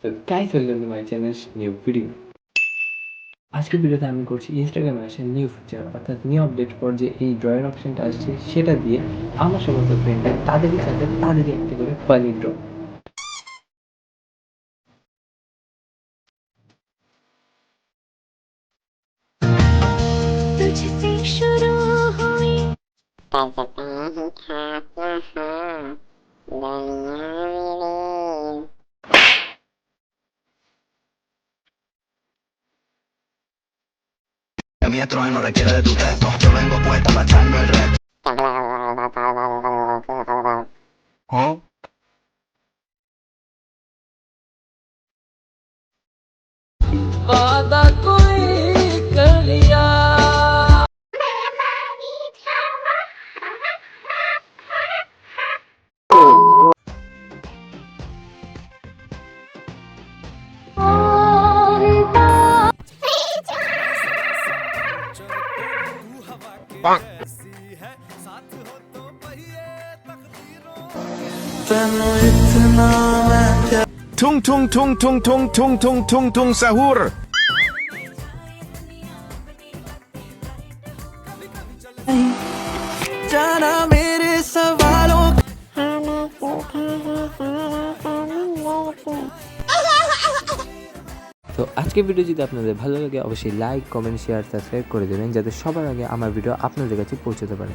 So guys, welcome to my channel's new video. আজকের ভিডিওতে আমি করছি ইনস্টাগ্রামে আসে নিউ ফিচার অর্থাৎ নিউ আপডেট পর যে এই ড্রয়ের অপশনটা আসছে সেটা দিয়ে আমার সমস্ত ফ্রেন্ডরা তাদেরই সাথে তাদেরই একটা করে funny draw. La mía trueno requiere de tu texto. Yo vengo puesta para echarme el resto. ¿Oh? वादा कोई कर लिया। Tung tung tung tung tung tung tung tung tung sahur. जाना मेरे सवालों তো আজকের ভিডিও যদি আপনাদের ভালো লাগে অবশ্যই লাইক কমেন্ট শেয়ার সাবস্ক্রাইব করে দেবেন যাতে সবার আগে আমার ভিডিও আপনাদের কাছে পৌঁছতে পারে।